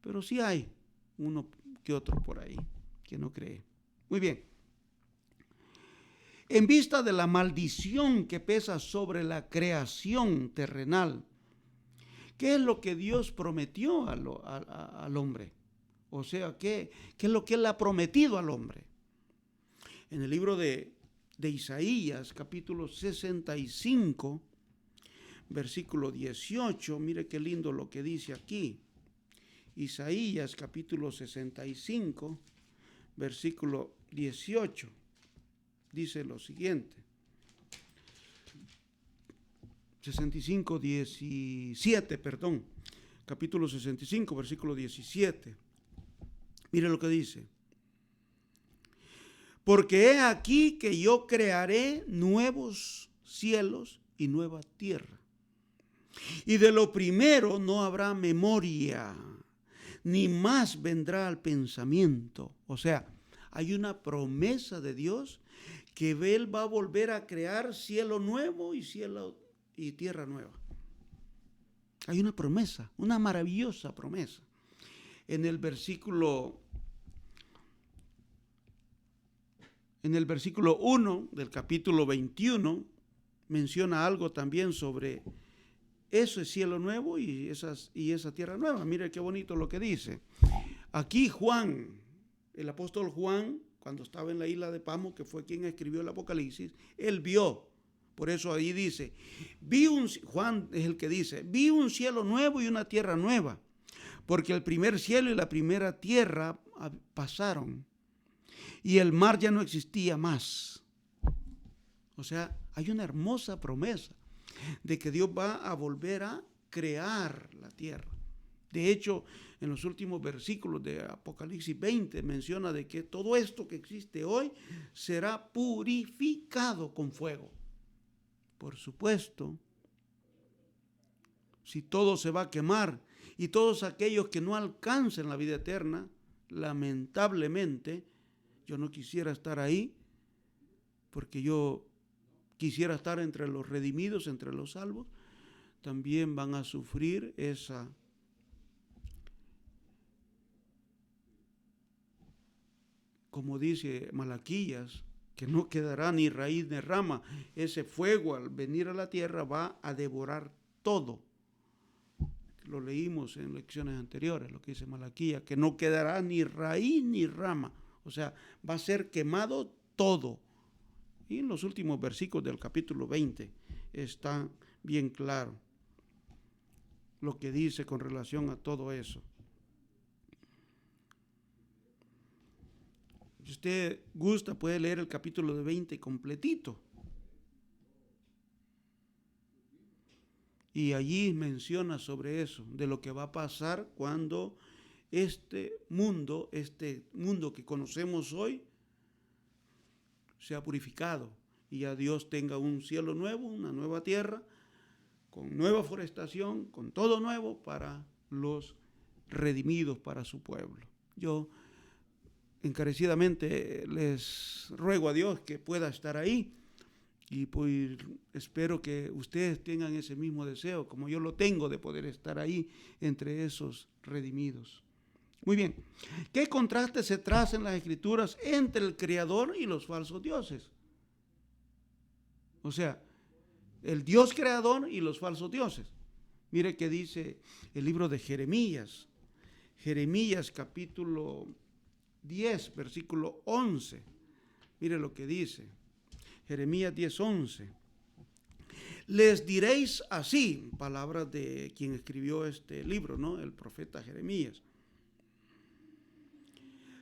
S2: pero sí hay uno que otro por ahí que no cree. Muy bien. En vista de la maldición que pesa sobre la creación terrenal, ¿qué es lo que Dios prometió al hombre? O sea, ¿qué es lo que Él ha prometido al hombre? En el libro de Isaías, capítulo 65, versículo 18, mire qué lindo lo que dice aquí. Isaías, capítulo 65, versículo 18, dice lo siguiente. 17, perdón. Capítulo 65, versículo 17. Mire lo que dice. Porque he aquí que yo crearé nuevos cielos y nueva tierra. Y de lo primero no habrá memoria, ni más vendrá al pensamiento. O sea, hay una promesa de Dios que Él va a volver a crear cielo nuevo y tierra nueva. Hay una promesa, una maravillosa promesa. En el versículo 1 del capítulo 21 menciona algo también sobre ese cielo nuevo y esa tierra nueva. Mire qué bonito lo que dice. Aquí Juan, el apóstol Juan, cuando estaba en la isla de Patmos, que fue quien escribió el Apocalipsis, él vio. Por eso ahí dice, Juan es el que dice, vi un cielo nuevo y una tierra nueva, porque el primer cielo y la primera tierra pasaron y el mar ya no existía más. O sea, hay una hermosa promesa de que Dios va a volver a crear la tierra. De hecho, en los últimos versículos de Apocalipsis 20 menciona de que todo esto que existe hoy será purificado con fuego. Por supuesto, si todo se va a quemar y todos aquellos que no alcancen la vida eterna, lamentablemente, yo no quisiera estar ahí, porque yo quisiera estar entre los redimidos, entre los salvos, también van a sufrir esa como dice Malaquías, que no quedará ni raíz ni rama. Ese fuego al venir a la tierra va a devorar todo. Lo leímos en lecciones anteriores, lo que dice Malaquías, que no quedará ni raíz ni rama. O sea, va a ser quemado todo. Y en los últimos versículos del capítulo 20 está bien claro lo que dice con relación a todo eso. Si usted gusta, puede leer el capítulo de 20 completito. Y allí menciona sobre eso, de lo que va a pasar cuando este mundo que conocemos hoy, sea purificado y ya Dios tenga un cielo nuevo, una nueva tierra, con nueva forestación, con todo nuevo para los redimidos, para su pueblo. Yo encarecidamente les ruego a Dios que pueda estar ahí y pues espero que ustedes tengan ese mismo deseo como yo lo tengo de poder estar ahí entre esos redimidos. Muy bien, ¿qué contraste se traza en las Escrituras entre el Creador y los falsos dioses? O sea, el Dios creador y los falsos dioses. Mire qué dice el libro de Jeremías. Jeremías capítulo 10, versículo 11. Mire lo que dice. Jeremías 10, 11. Les diréis así, palabras de quien escribió este libro, ¿no? El profeta Jeremías.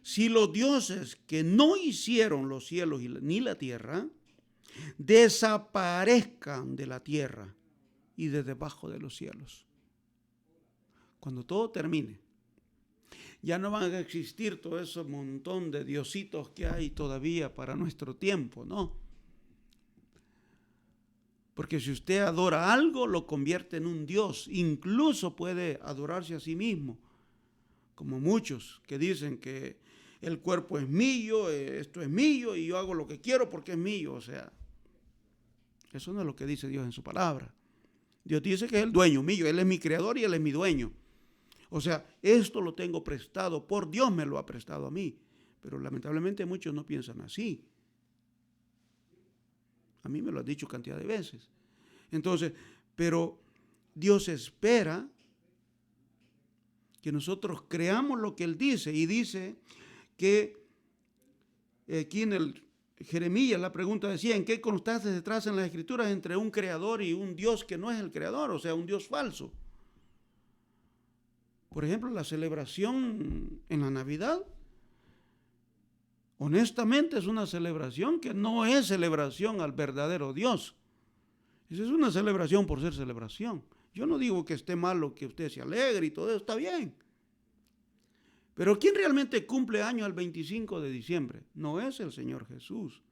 S2: Si los dioses que no hicieron los cielos ni la tierra, desaparezcan de la tierra y de debajo de los cielos. Cuando todo termine, ya no van a existir todo ese montón de diositos que hay todavía para nuestro tiempo, ¿no? Porque si usted adora algo, lo convierte en un dios. Incluso puede adorarse a sí mismo, como muchos que dicen que el cuerpo es mío, esto es mío y yo hago lo que quiero porque es mío. O sea, eso no es lo que dice Dios en su palabra. Dios dice que es el dueño mío, Él es mi creador y Él es mi dueño. O sea, esto lo tengo prestado, por Dios me lo ha prestado a mí. Pero lamentablemente muchos no piensan así. A mí me lo ha dicho cantidad de veces. Entonces, pero Dios espera que nosotros creamos lo que Él dice. Y dice que aquí en el Jeremías, la pregunta decía, ¿en qué contraste se trazan las escrituras entre un creador y un Dios que no es el creador, o sea, un Dios falso? Por ejemplo, la celebración en la Navidad, honestamente es una celebración que no es celebración al verdadero Dios. Esa es una celebración por ser celebración. Yo no digo que esté malo que usted se alegre y todo eso, está bien. Pero ¿quién realmente cumple año el 25 de diciembre? No es el Señor Jesús.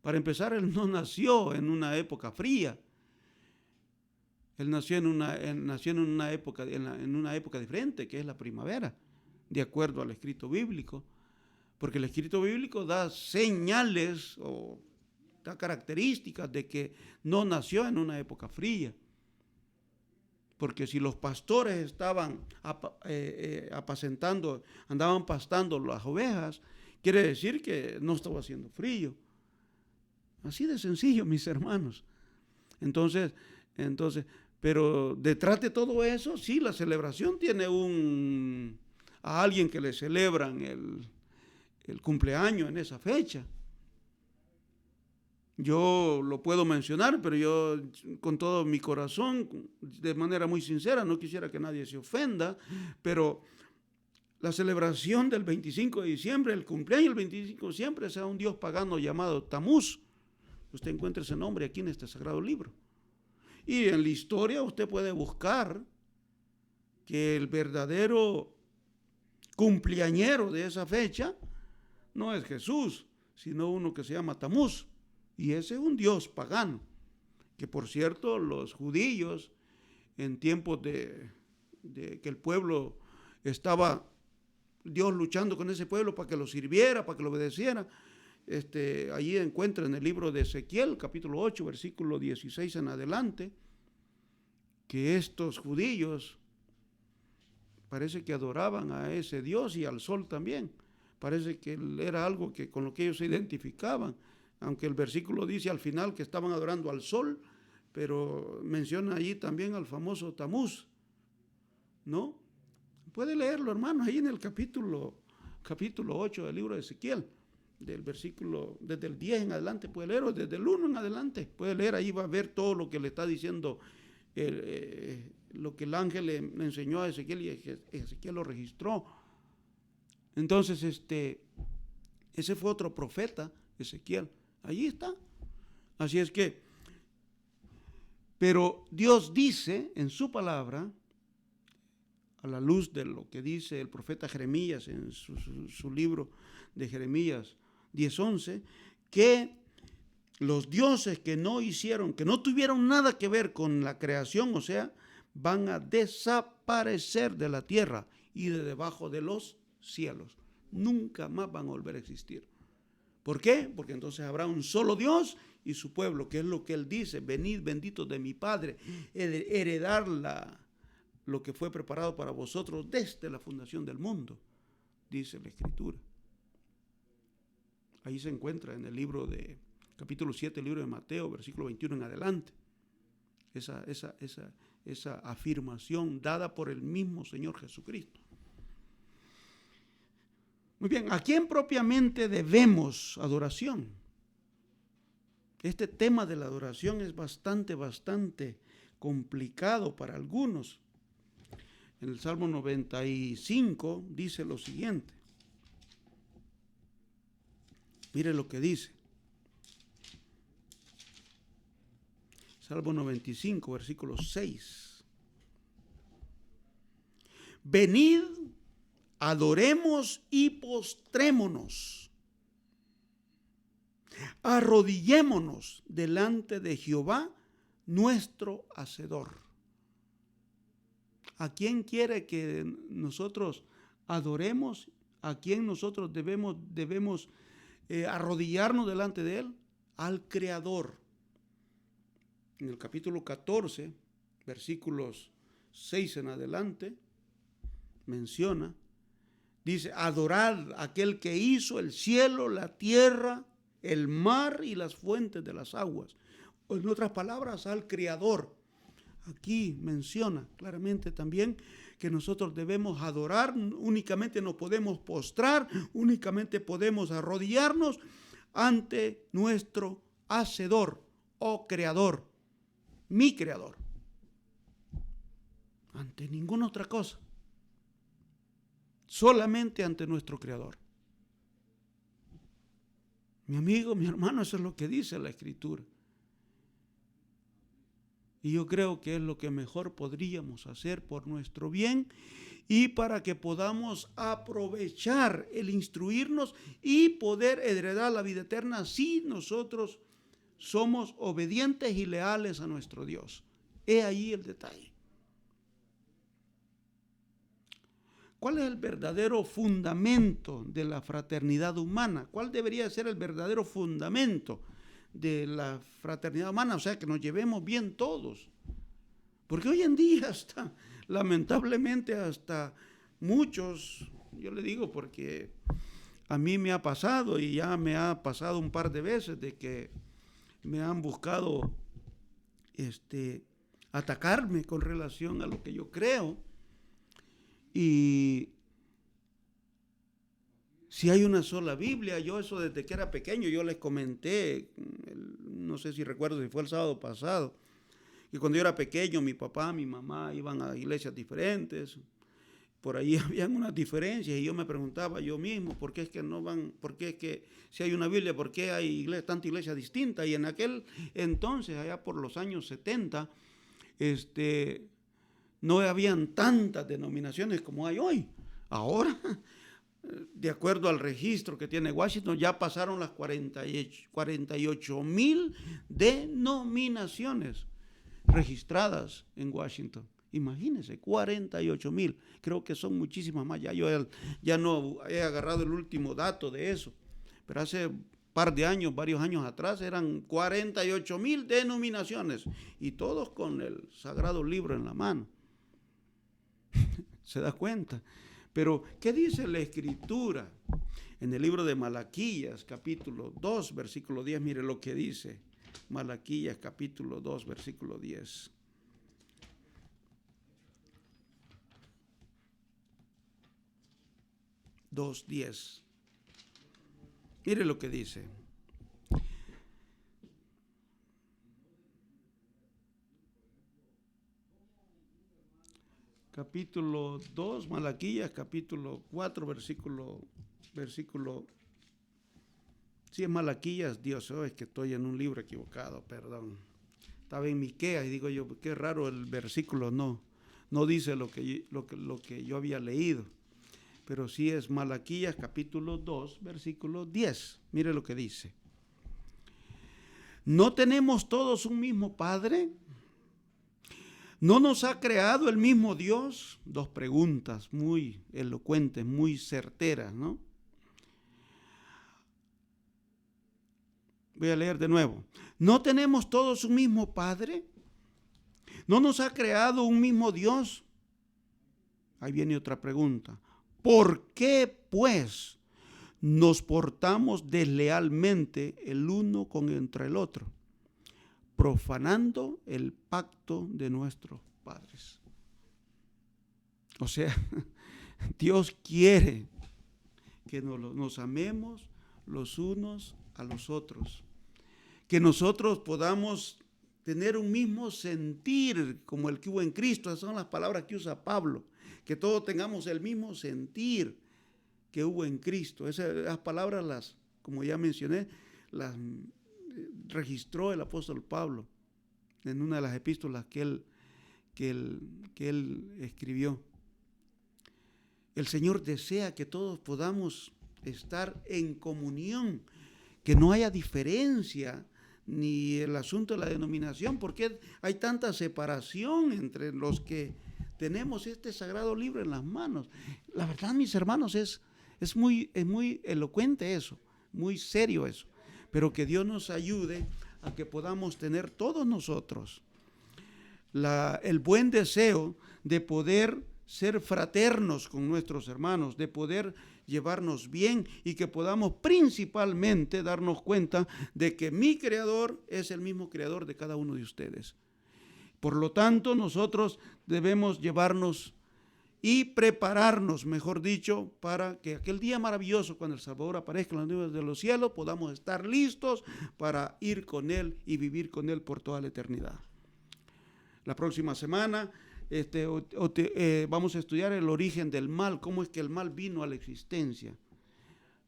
S2: Para empezar, Él no nació en una época fría. Él nació en una época diferente, que es la primavera, de acuerdo al escrito bíblico. Porque el escrito bíblico da señales o da características de que no nació en una época fría. Porque si los pastores estaban apacentando, andaban pastando las ovejas, quiere decir que no estaba haciendo frío. Así de sencillo, mis hermanos. Entonces, pero detrás de todo eso, sí, la celebración tiene a alguien que le celebran el cumpleaños en esa fecha. Yo lo puedo mencionar, pero yo con todo mi corazón, de manera muy sincera, no quisiera que nadie se ofenda, pero la celebración del 25 de diciembre, el cumpleaños del 25 de diciembre, es a un dios pagano llamado Tamuz. Usted encuentra ese nombre aquí en este sagrado libro. Y en la historia usted puede buscar que el verdadero cumpleañero de esa fecha no es Jesús, sino uno que se llama Tamuz. Y ese es un dios pagano, que por cierto los judíos en tiempos de que el pueblo estaba, Dios luchando con ese pueblo para que lo sirviera, para que lo obedeciera, allí encuentra en el libro de Ezequiel, capítulo 8, versículo 16 en adelante, que estos judíos parece que adoraban a ese Dios y al sol también. Parece que era algo con lo que ellos se identificaban. Aunque el versículo dice al final que estaban adorando al sol, pero menciona allí también al famoso Tamuz, ¿no? Puede leerlo, hermanos, ahí en el capítulo 8 del libro de Ezequiel, del versículo, desde el 10 en adelante puede leer, o desde el 1 en adelante puede leer, ahí va a ver todo lo que le está diciendo, lo que el ángel le enseñó a Ezequiel y Ezequiel lo registró. Entonces, ese fue otro profeta, Ezequiel. Allí está. Así es que, pero Dios dice en su palabra, a la luz de lo que dice el profeta Jeremías en su libro de Jeremías 10:11, que los dioses que no tuvieron nada que ver con la creación, o sea, van a desaparecer de la tierra y de debajo de los cielos. Nunca más van a volver a existir. ¿Por qué? Porque entonces habrá un solo Dios y su pueblo, que es lo que Él dice: venid benditos de mi Padre, heredar lo que fue preparado para vosotros desde la fundación del mundo, dice la Escritura. Ahí se encuentra en el libro de, capítulo 7, el libro de Mateo, versículo 21 en adelante, esa afirmación dada por el mismo Señor Jesucristo. Muy bien, ¿a quién propiamente debemos adoración? Este tema de la adoración es bastante complicado para algunos. En el Salmo 95 dice lo siguiente. Mire lo que dice. Salmo 95, versículo 6. Venid, adoremos y postrémonos. Arrodillémonos delante de Jehová, nuestro Hacedor. ¿A quién quiere que nosotros adoremos? ¿A quién nosotros debemos arrodillarnos delante de Él? Al Creador. En el capítulo 14, versículos 6 en adelante, menciona, dice: adorad a aquel que hizo el cielo, la tierra, el mar y las fuentes de las aguas. O en otras palabras, al Creador. Aquí menciona claramente también que nosotros debemos adorar, únicamente nos podemos postrar, únicamente podemos arrodillarnos ante nuestro Hacedor o Creador, mi Creador. Ante ninguna otra cosa. Solamente ante nuestro Creador. Mi amigo, mi hermano, eso es lo que dice la Escritura. Y yo creo que es lo que mejor podríamos hacer por nuestro bien y para que podamos aprovechar el instruirnos y poder heredar la vida eterna si nosotros somos obedientes y leales a nuestro Dios. He ahí el detalle. ¿Cuál es el verdadero fundamento de la fraternidad humana? ¿Cuál debería ser el verdadero fundamento de la fraternidad humana? O sea, que nos llevemos bien todos. Porque hoy en día lamentablemente hasta muchos, yo le digo porque a mí me ha pasado y ya me ha pasado un par de veces de que me han buscado atacarme con relación a lo que yo creo. Y si hay una sola Biblia, yo eso desde que era pequeño, yo les comenté, no sé si recuerdo si fue el sábado pasado, que cuando yo era pequeño mi papá, mi mamá iban a iglesias diferentes, por ahí habían unas diferencias y yo me preguntaba yo mismo, ¿por qué es que no van, por qué es que si hay una Biblia, por qué hay tantas iglesias distintas? Y en aquel entonces, allá por los años 70, no habían tantas denominaciones como hay hoy. Ahora, de acuerdo al registro que tiene Washington, ya pasaron las 48,000 denominaciones registradas en Washington. Imagínense, 48,000. Creo que son muchísimas más. Ya no he agarrado el último dato de eso. Pero hace par de años, varios años atrás, eran 48,000 denominaciones. Y todos con el Sagrado Libro en la mano. ¿Se da cuenta? Pero, ¿qué dice la Escritura? En el libro de Malaquías, capítulo 2, versículo 10, mire lo que dice. Malaquías, capítulo 2, versículo 10. Mire lo que dice. Capítulo 2, Malaquías, capítulo 4, versículo, sí es Malaquías, Dios, es que estoy en un libro equivocado, perdón. Estaba en Miqueas y digo yo, qué raro el versículo, no dice lo que yo había leído, pero sí es Malaquías, capítulo 2, versículo 10. Mire lo que dice. ¿No tenemos todos un mismo Padre? ¿No nos ha creado el mismo Dios? Dos preguntas muy elocuentes, muy certeras, ¿no? Voy a leer de nuevo. ¿No tenemos todos un mismo Padre? ¿No nos ha creado un mismo Dios? Ahí viene otra pregunta. ¿Por qué, pues, nos portamos deslealmente el uno contra el otro, profanando el pacto de nuestros padres? O sea, Dios quiere que nos amemos los unos a los otros, que nosotros podamos tener un mismo sentir como el que hubo en Cristo. Esas son las palabras que usa Pablo, que todos tengamos el mismo sentir que hubo en Cristo. Esas palabras, como ya mencioné, las registró el apóstol Pablo en una de las epístolas que él escribió. El Señor desea que todos podamos estar en comunión, que no haya diferencia ni el asunto de la denominación, porque hay tanta separación entre los que tenemos este sagrado libro en las manos. La verdad, mis hermanos, es muy elocuente eso, muy serio eso, pero que Dios nos ayude a que podamos tener todos nosotros el buen deseo de poder ser fraternos con nuestros hermanos, de poder llevarnos bien y que podamos principalmente darnos cuenta de que mi Creador es el mismo Creador de cada uno de ustedes. Por lo tanto, nosotros debemos llevarnos y prepararnos, mejor dicho, para que aquel día maravilloso, cuando el Salvador aparezca en las nubes de los cielos, podamos estar listos para ir con Él y vivir con Él por toda la eternidad. La próxima semana vamos a estudiar el origen del mal, cómo es que el mal vino a la existencia.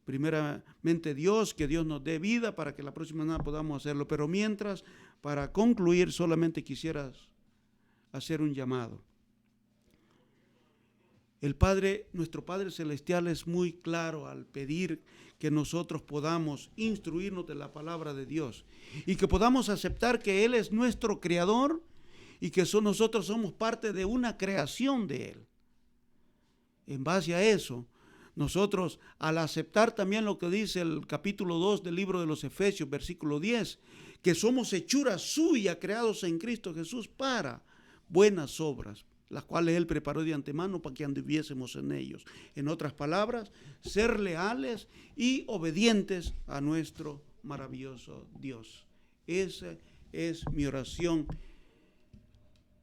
S2: Primeramente Dios, que Dios nos dé vida para que la próxima semana podamos hacerlo. Pero mientras, para concluir, solamente quisiera hacer un llamado. Nuestro Padre Celestial es muy claro al pedir que nosotros podamos instruirnos de la palabra de Dios y que podamos aceptar que Él es nuestro Creador y que nosotros somos parte de una creación de Él. En base a eso, nosotros, al aceptar también lo que dice el capítulo 2 del libro de los Efesios, versículo 10, que somos hechura suya, creados en Cristo Jesús para buenas obras, las cuales Él preparó de antemano para que anduviésemos en ellos. En otras palabras, ser leales y obedientes a nuestro maravilloso Dios. Esa es mi oración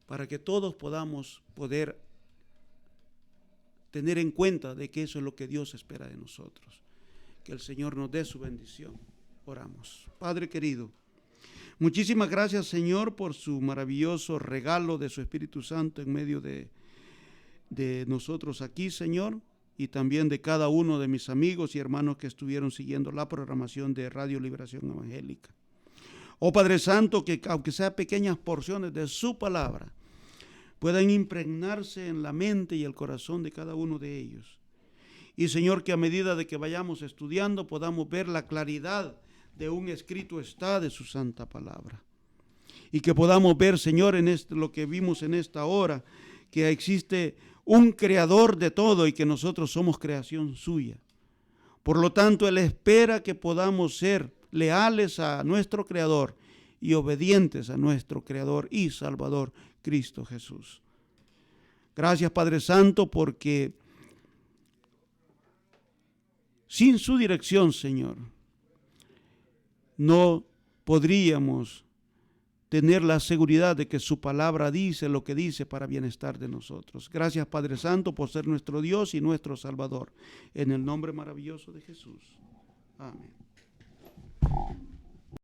S2: para que todos podamos tener en cuenta de que eso es lo que Dios espera de nosotros. Que el Señor nos dé su bendición. Oramos. Padre querido, muchísimas gracias, Señor, por su maravilloso regalo de su Espíritu Santo en medio de nosotros aquí, Señor, y también de cada uno de mis amigos y hermanos que estuvieron siguiendo la programación de Radio Liberación Evangélica. Oh Padre Santo, que aunque sea pequeñas porciones de su palabra, puedan impregnarse en la mente y el corazón de cada uno de ellos. Y Señor, que a medida de que vayamos estudiando podamos ver la claridad de un escrito está de su santa palabra. Y que podamos ver, Señor, en lo que vimos en esta hora, que existe un creador de todo y que nosotros somos creación suya. Por lo tanto, Él espera que podamos ser leales a nuestro Creador y obedientes a nuestro Creador y Salvador, Cristo Jesús. Gracias, Padre Santo, porque sin su dirección, Señor, no podríamos tener la seguridad de que su palabra dice lo que dice para bienestar de nosotros. Gracias, Padre Santo, por ser nuestro Dios y nuestro Salvador. En el nombre maravilloso de Jesús. Amén.